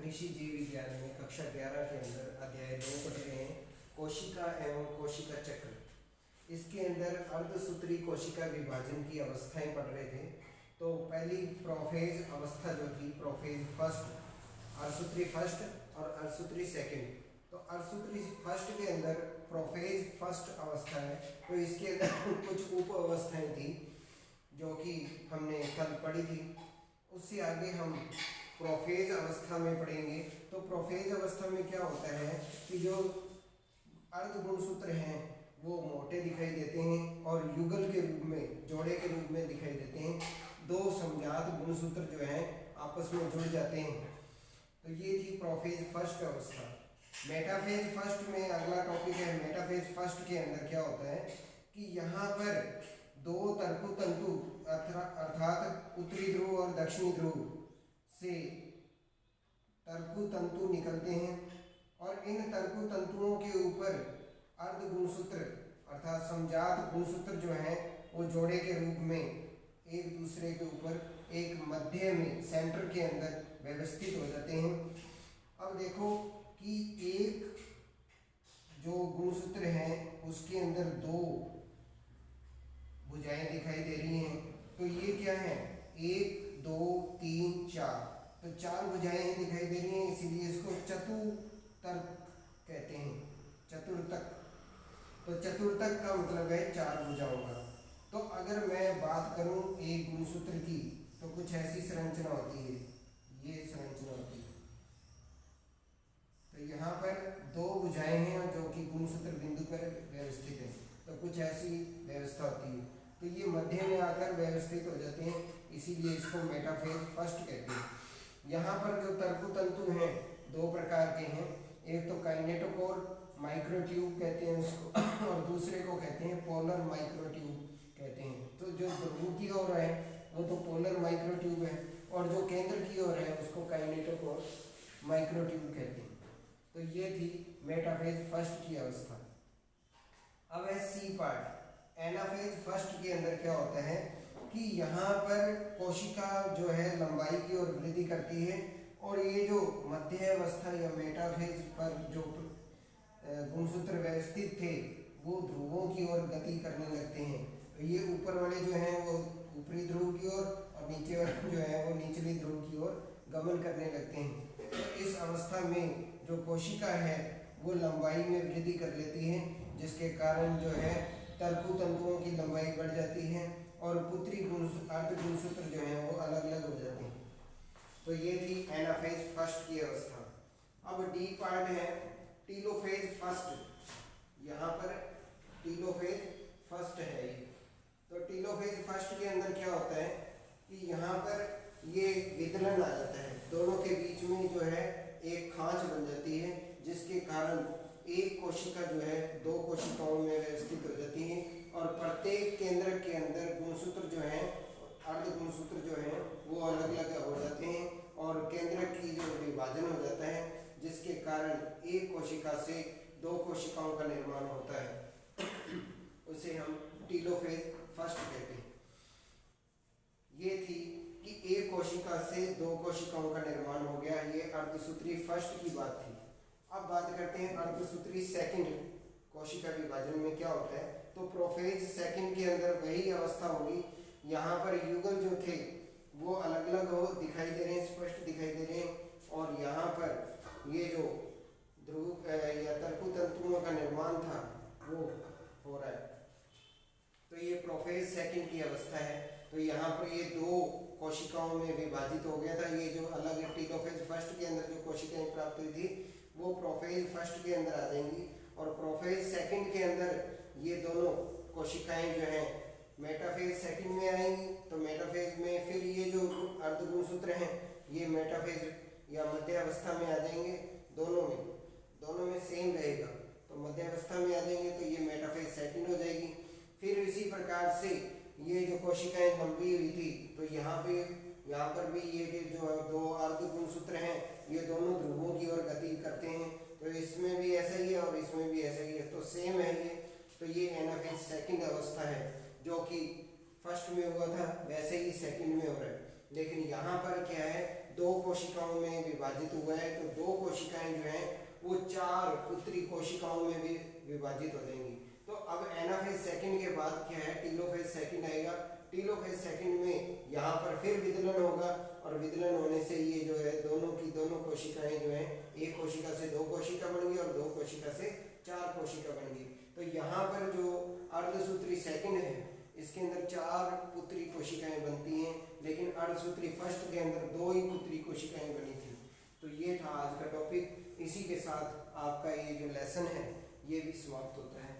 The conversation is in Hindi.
कृषि जीव विज्ञान में कक्षा 11 के अंदर अध्याय 2 पढ़ रहे हैं, कोशिका एवं कोशिका चक्र। इसके अंदर अर्धसूत्री कोशिका विभाजन की अवस्थाएं पढ़ रहे थे। तो पहली प्रोफेज अवस्था जो थी, प्रोफेज फर्स्ट, अर्धसूत्री फर्स्ट और अर्धसूत्री सेकंड। तो अर्धसूत्री फर्स्ट के अंदर प्रोफेज फर्स्ट अवस्था है, तो इसके अंदर कुछ उप अवस्थाएं थी जो कि हमने कल पढ़ी थी। उससे आगे हम प्रोफेज अवस्था में पढ़ेंगे। तो प्रोफेज अवस्था में क्या होता है कि जो अर्ध गुणसूत्र हैं वो मोटे दिखाई देते हैं और युगल के रूप में, जोड़े के रूप में दिखाई देते हैं। दो समजात गुणसूत्र जो हैं आपस में जुड़ जाते हैं। तो ये थी प्रोफेज फर्स्ट अवस्था। मेटाफेज फर्स्ट में अगला टॉपिक है। मेटाफेज फर्स्ट के अंदर क्या होता है कि यहाँ पर दो तरकु तंतु अर्थात उत्तरी ध्रुव और दक्षिणी ध्रुव से तरकु तंतु निकलते हैं और इन तरकु तंतुओं के ऊपर अर्ध गुणसूत्र अर्थात समजात गुणसूत्र जो हैं वो जोड़े के रूप में एक दूसरे के ऊपर एक मध्य में, सेंटर के अंदर व्यवस्थित हो जाते हैं। अब देखो कि एक जो गुणसूत्र है उसके अंदर दो भुजाएं दिखाई दे रही हैं। तो ये क्या है, 1 2 3 4, तो 4 भुजाएं दिखाई दे रही हैं, इसीलिए इसको चतुर्थक कहते हैं, चतुर्थक। तो चतुर्थक का मतलब है 4 भुजाओं का। तो अगर मैं बात करूं एक गुणसूत्र की तो कुछ ऐसी संरचना होती है, ये संरचना होती है। तो यहाँ पर दो भुजाएं हैं जो कि गुणसूत्र बिंदु पर व्यवस्थित है, तो कुछ ऐसी व्यवस्था होती है। तो ये मध्य में आकर व्यवस्थित हो जाते हैं, इसीलिए इसको मेटाफेज फर्स्ट कहते हैं। यहाँ पर जो तरकु तंतु हैं दो प्रकार के हैं, एक तो काइनेटोकोर माइक्रोट्यूब कहते हैं उसको और दूसरे को कहते हैं पोलर माइक्रोट्यूब कहते हैं। तो जो ध्रुव की ओर है वो तो पोलर माइक्रोट्यूब है और जो केंद्र की ओर है उसको काइनेटोकोर माइक्रोट्यूब कहते हैं। तो ये थी मेटाफेज फर्स्ट की अवस्था। अब है सी पार्ट, एनाफेज फर्स्ट के अंदर क्या होता है कि यहाँ पर कोशिका जो है लंबाई की ओर वृद्धि करती है और ये जो मध्य अवस्था या मेटाफेज पर जो गुणसूत्र व्यवस्थित थे वो ध्रुवों की ओर गति करने लगते हैं। तो ये ऊपर वाले जो हैं वो ऊपरी ध्रुव की ओर और नीचे वाले जो है वो निचली ध्रुव की ओर गमन करने लगते हैं। तो इस अवस्था में जो कोशिका है वो लंबाई में वृद्धि कर लेती है, जिसके कारण जो है तरकु तंतुओं की लंबाई बढ़ जाती है और पुत्री अर्ध गुणसूत्र जो है वो अलग अलग हो जाते हैं। तो ये थी एनाफेज फर्स्ट की अवस्था। अब डी पार्ट है टीलोफेज फर्स्ट। यहाँ पर टीलोफेज फर्स्ट है ये। तो टीलोफेज फर्स्ट के अंदर क्या होता है कि यहाँ पर ये विदलन आ जाता है, दोनों के बीच में जो है एक खांच बन जाती है, जिसके कारण एक कोशिका जो है दो कोशिकाओं में व्यवस्थित हो जाती है और प्रत्येक केंद्र के अंदर गुणसूत्र जो है, अर्ध गुणसूत्र जो है वो अलग अलग हो जाते हैं और केंद्र की जो विभाजन हो जाता है, जिसके कारण एक कोशिका से दो कोशिकाओं का निर्माण होता है। उसे हम टीलोफेज फर्स्ट कहते हैं। ये थी कि एक कोशिका से दो कोशिकाओं का निर्माण हो गया, ये अर्धसूत्री फर्स्ट की बात थी। अब बात करते हैं अर्धसूत्री सेकंड कोशिका विभाजन में क्या होता है। तो प्रोफेज सेकंड के अंदर वही अवस्था होगी। यहाँ पर युगल जो थे वो अलग अलग हो दिखाई दे रहे हैं, स्पष्ट दिखाई दे रहे हैं और यहाँ पर ये जो ध्रुव या तरकु तंतुओं का निर्माण था वो हो रहा है। तो ये प्रोफेज सेकंड की अवस्था है। तो यहाँ पर ये दो कोशिकाओं में विभाजित हो गया था। ये जो अलग टीलोफेज फर्स्ट के अंदर जो कोशिकाएं प्राप्त हुई थी वो प्रोफेज फर्स्ट के अंदर आ जाएंगी और प्रोफेज सेकंड के अंदर ये दोनों कोशिकाएं जो हैं मेटाफेज सेकंड में आएंगी। तो मेटाफेज में फिर ये जो अर्ध गुणसूत्र हैं ये मेटाफेज या मध्य अवस्था में आ जाएंगे। दोनों में सेम रहेगा, तो मध्य अवस्था में आ जाएंगे तो ये मेटाफेज सेकंड हो जाएगी। फिर इसी प्रकार से ये जो कोशिकाएं लंबी हुई थी तो यहाँ पर भी ये जो दो अर्ध गुणसूत्र हैं ये दोनों ध्रुवों की ओर गति करते हैं। तो इसमें भी ऐसा ही है और इसमें भी ऐसा ही है, तो सेम है ये। तो ये एनाफेज सेकंड अवस्था है, जो कि फर्स्ट में हुआ था वैसे ही सेकंड में हो रहा है। लेकिन यहाँ पर क्या है, दो कोशिकाओं में विभाजित विभाजित हुआ है तो दो कोशिकाएं जो हैं वो चार पुत्री कोशिकाओं में भी विभाजित हो जाएंगी। तो अब एनाफेज सेकंड के बाद क्या है, टीलोफेज सेकंड आएगा। टीलोफेज सेकंड में यहाँ पर फिर विदलन होगा और विदलन होने से ये जो है दोनों की दोनों कोशिकाएं जो है एक कोशिका से दो कोशिका बन गई और दो कोशिका से चार कोशिका बन गई। तो यहाँ पर जो अर्धसूत्री सेकंड है इसके अंदर चार पुत्री कोशिकाएं बनती हैं, लेकिन अर्धसूत्री फर्स्ट के अंदर दो ही पुत्री कोशिकाएं बनी थी। तो ये था आज का टॉपिक। इसी के साथ आपका ये जो लेसन है ये भी समाप्त होता है।